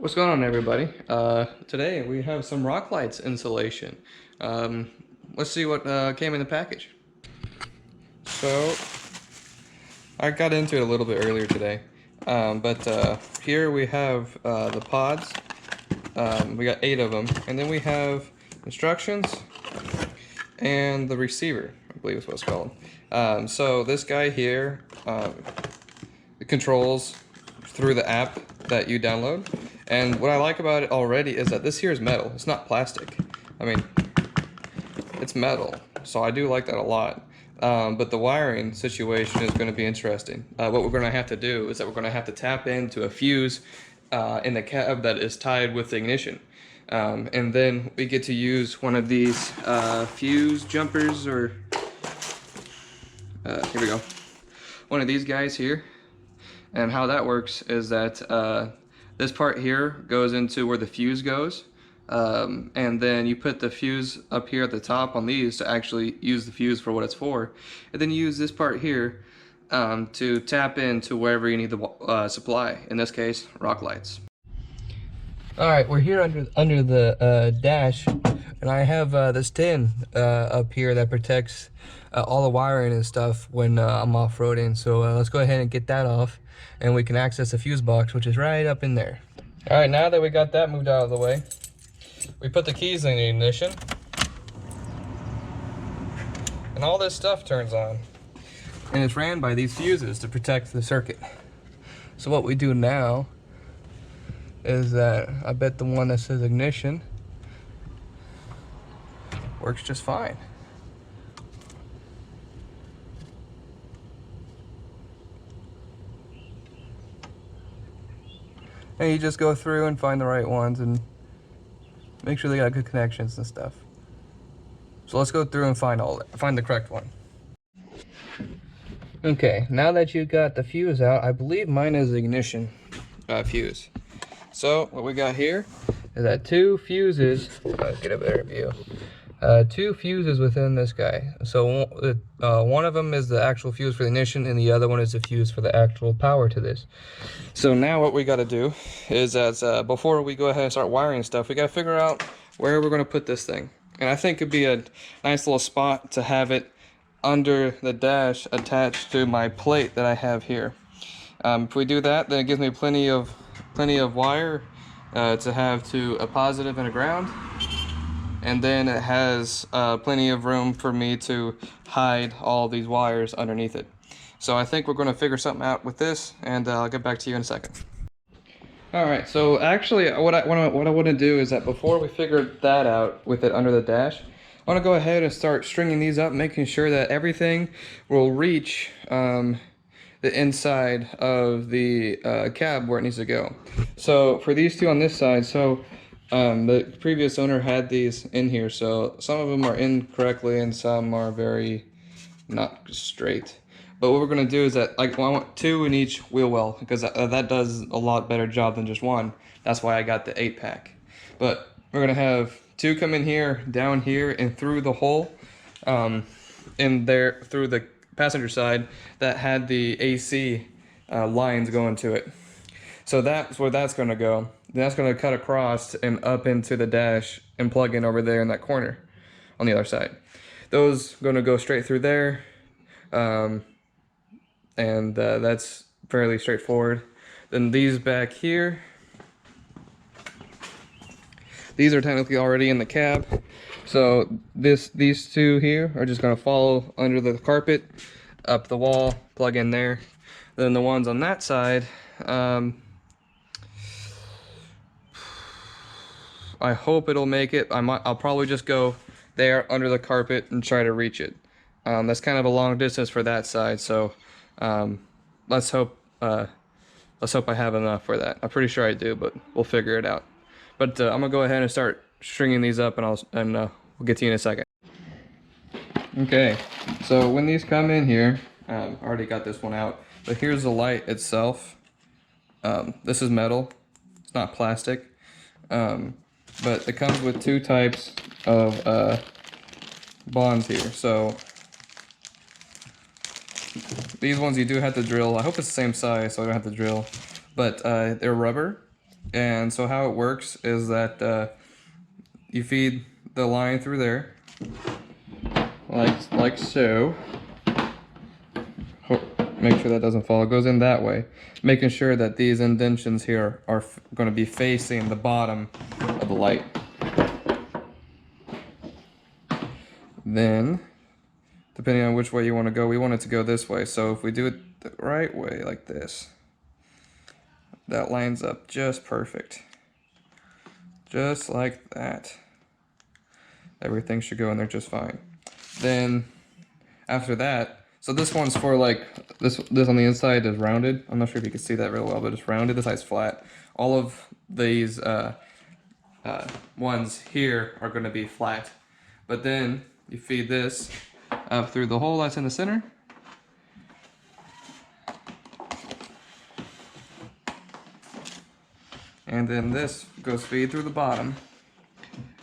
What's going on, everybody? Today we have some rock lights installation. Let's see what came in the package. So I got into it a little bit earlier today, but here we have the pods. We got 8 of them, and then we have instructions and the receiver, I believe is what it's called. So this guy here controls through the app that you download. And what I like about it already is that this here is metal. It's not plastic. I mean, it's metal. So I do like that a lot. But the wiring situation is going to be interesting. What we're going to have to do is that we're going to have to tap into a fuse in the cab that is tied with the ignition. And then we get to use one of these fuse jumpers, or here we go. One of these guys here. And how that works is that this part here goes into where the fuse goes, and then you put the fuse up here at the top on these to actually use the fuse for what it's for, and then you use this part here to tap into wherever you need the supply, in this case rock lights. Alright, we're here under the dash, and I have this tin up here that protects all the wiring and stuff when I'm off-roading. So let's go ahead and get that off, and we can access the fuse box, which is right up in there. Alright, now that we got that moved out of the way, we put the keys in the ignition, and all this stuff turns on. And it's ran by these fuses to protect the circuit. So what we do now is that I bet the one that says ignition works just fine. And you just go through and find the right ones and make sure they got good connections and stuff. So let's go through and find the correct one. Okay, now that you got the fuse out, I believe mine is the ignition fuse. So what we got here is that 2 fuses. Let's get a better view. 2 fuses within this guy. So one of them is the actual fuse for the ignition, and the other one is the fuse for the actual power to this. So now what we got to do is, before we go ahead and start wiring stuff, we got to figure out where we're going to put this thing. And I think it'd be a nice little spot to have it under the dash attached to my plate that I have here. If we do that, then it gives me plenty of wire to have to a positive and a ground, and then it has plenty of room for me to hide all these wires underneath it. So I think we're going to figure something out with this, and I'll get back to you in a second. Alright, so actually what I want to do is that before we figure that out with it under the dash, I want to go ahead and start stringing these up, making sure that everything will reach the inside of the cab where it needs to go. So for these 2 on this side, the previous owner had these in here, so some of them are in correctly and some are very not straight. But what we're going to do is that I want 2 in each wheel well, because that does a lot better job than just 1. That's why I got the 8-pack. But we're going to have 2 come in here, down here, and through the hole in there, through the passenger side that had the AC lines going to it. So that's where that's going to go. That's going to cut across and up into the dash and plug in over there in that corner on the other side. Those are going to go straight through there, and that's fairly straightforward. Then these back here, these are technically already in the cab. So these 2 here are just going to follow under the carpet, up the wall, plug in there. Then the ones on that side, I hope it'll make it. I'll probably just go there under the carpet and try to reach it. That's kind of a long distance for that side, so let's hope I have enough for that. I'm pretty sure I do, but we'll figure it out. But I'm gonna go ahead and start stringing these up, and we'll get to you in a second. Okay, so when these come in here, I already got this one out, but here's the light itself. This is metal, it's not plastic, but it comes with 2 types of bonds here. So these ones you do have to drill. I hope it's the same size, so I don't have to drill, but they're rubber. And so how it works is that you feed the line through there, like so. Make sure that doesn't fall. It goes in that way, making sure that these indentions here are going to be facing the bottom of the light. Then, depending on which way you want to go, we want it to go this way. So if we do it the right way, like this, that lines up just perfect. Just like that. Everything should go in there just fine. Then, after that, so this one's for like, this on the inside is rounded. I'm not sure if you can see that real well, but it's rounded. This side's flat. All of these ones here are going to be flat. But then you feed this up through the hole that's in the center. And then this goes feed through the bottom.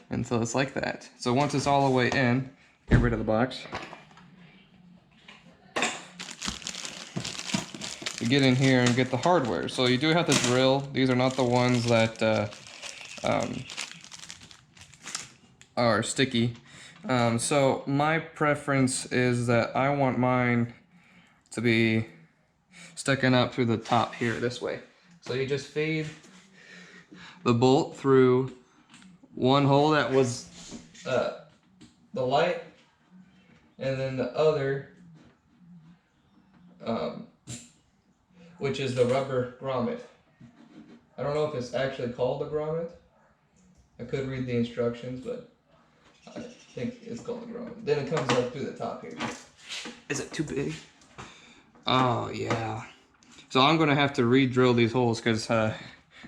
And so it's like that. So once it's all the way in, get rid of the box. You get in here and get the hardware. So you do have to drill. These are not the ones that are sticky. So my preference is that I want mine to be sticking up through the top here this way. So you just feed the bolt through one hole that was the light, and then the other which is the rubber grommet. I don't know if it's actually called a grommet. I could read the instructions, but I think it's called a grommet. Then it comes up through the top here. Is it too big? Oh yeah. So I'm gonna have to re-drill these holes because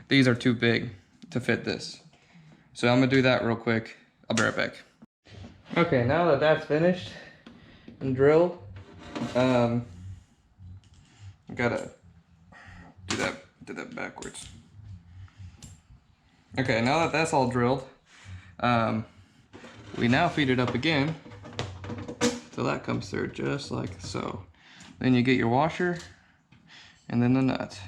these are too big to fit this. So I'm gonna do that real quick. I'll be right back. Okay, now that that's finished and drilled, gotta do that backwards. Okay, now that that's all drilled, we now feed it up again till that comes through just like so. Then you get your washer and then the nut.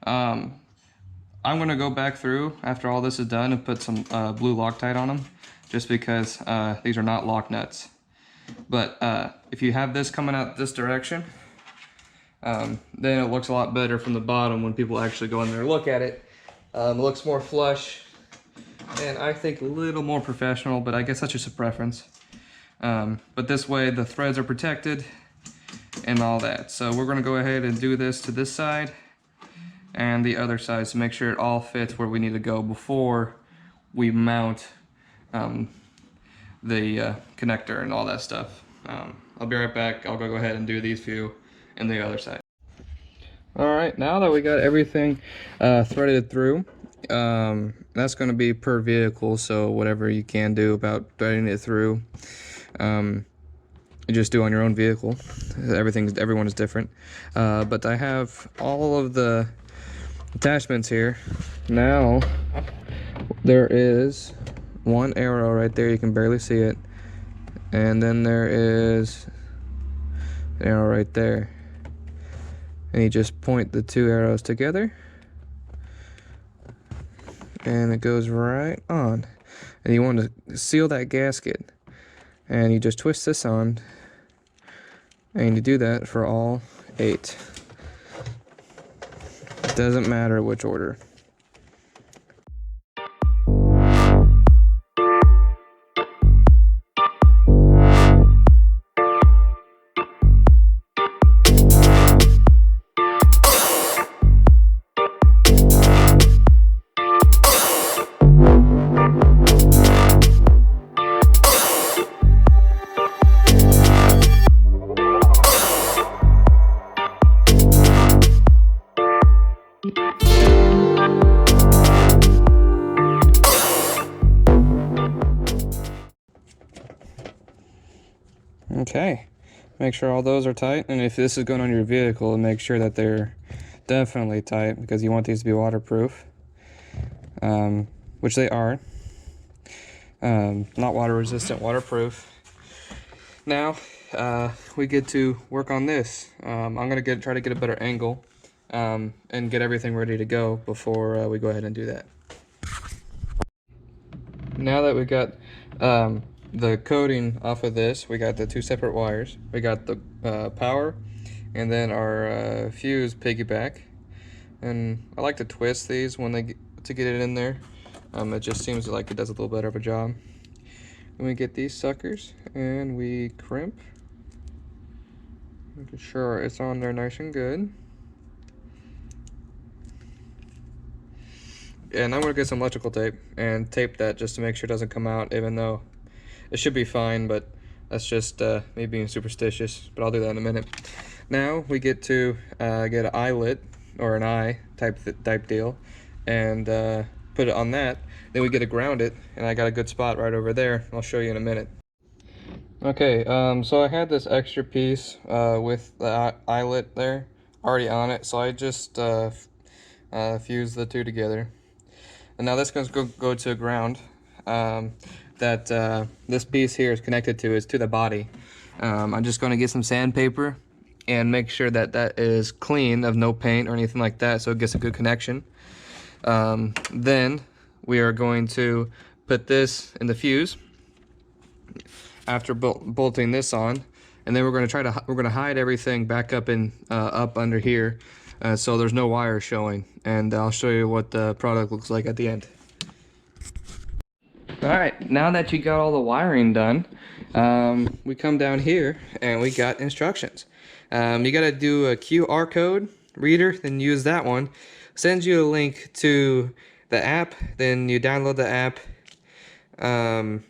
I'm gonna go back through after all this is done and put some blue Loctite on them, just because these are not lock nuts. But if you have this coming out this direction, then it looks a lot better from the bottom when people actually go in there and look at it. It looks more flush, and I think a little more professional, but I guess that's just a preference. But this way the threads are protected and all that. So we're gonna go ahead and do this to this side and the other side to make sure it all fits where we need to go before we mount the connector and all that stuff. I'll be right back. I'll go ahead and do these few and the other side. All right, now that we got everything threaded through, that's going to be per vehicle, so whatever you can do about threading it through, you just do on your own vehicle. Everyone is different. But I have all of the attachments here. Now there is one arrow right there, you can barely see it, and then there is an arrow right there, and you just point the two arrows together and it goes right on. And you want to seal that gasket, and you just twist this on, and you do that for all 8. It doesn't matter which order. Okay, make sure all those are tight, and if this is going on your vehicle, make sure that they're definitely tight, because you want these to be waterproof, which they are. Not water resistant, waterproof. Now we get to work on this. I'm gonna try to get a better angle and get everything ready to go before we go ahead and do that. Now that we got the coating off of this, we got the two separate wires. We got the power and then our fuse piggyback. And I like to twist these when to get it in there. It just seems like it does a little better of a job. And we get these suckers and we crimp. Making sure it's on there nice and good. And I'm gonna get some electrical tape and tape that just to make sure it doesn't come out, even though it should be fine, but that's just me being superstitious, but I'll do that in a minute. Now we get to get an eyelet or an eye type deal and put it on that. Then we get to ground it, and I got a good spot right over there. I'll show you in a minute. Okay, so I had this extra piece with the eyelet there already on it, so I just fused the two together. And now this is going to go to ground. This piece here is connected to is to the body. I'm just going to get some sandpaper and make sure that that is clean of no paint or anything like that, so it gets a good connection. Then we are going to put this in the fuse after bolting this on, and then we're going to hide everything back up in up under here, so there's no wires showing, and I'll show you what the product looks like at the end. Alright, now that you got all the wiring done, we come down here and we got instructions. You got to do a QR code reader, then use that one. Sends you a link to the app, then you download the app, and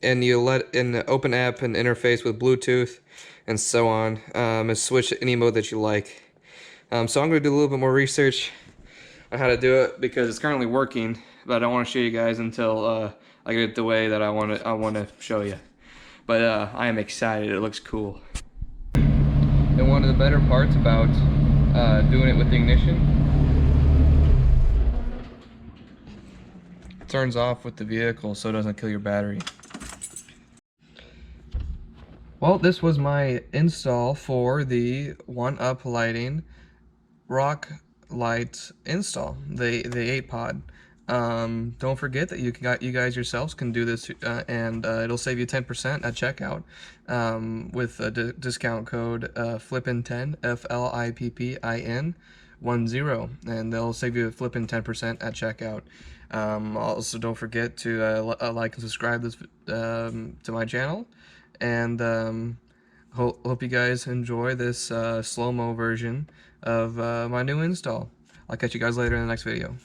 you let in the open app and interface with Bluetooth and so on, and switch to any mode that you like. So I'm going to do a little bit more research on how to do it because it's currently working, but I don't want to show you guys until I get it the way that I want to show you. But I am excited. It looks cool. And one of the better parts about doing it with the ignition, it turns off with the vehicle so it doesn't kill your battery. Well, this was my install for the OneUpLighting rock light install, the 8-pod. Don't forget that you guys yourselves can do this, and it'll save you 10% at checkout with a discount code FLIPPIN10, FLIPPIN 10, and they'll save you a flippin' 10% at checkout. Also, don't forget to like and subscribe this to my channel, and hope you guys enjoy this slow-mo version of my new install. I'll catch you guys later in the next video.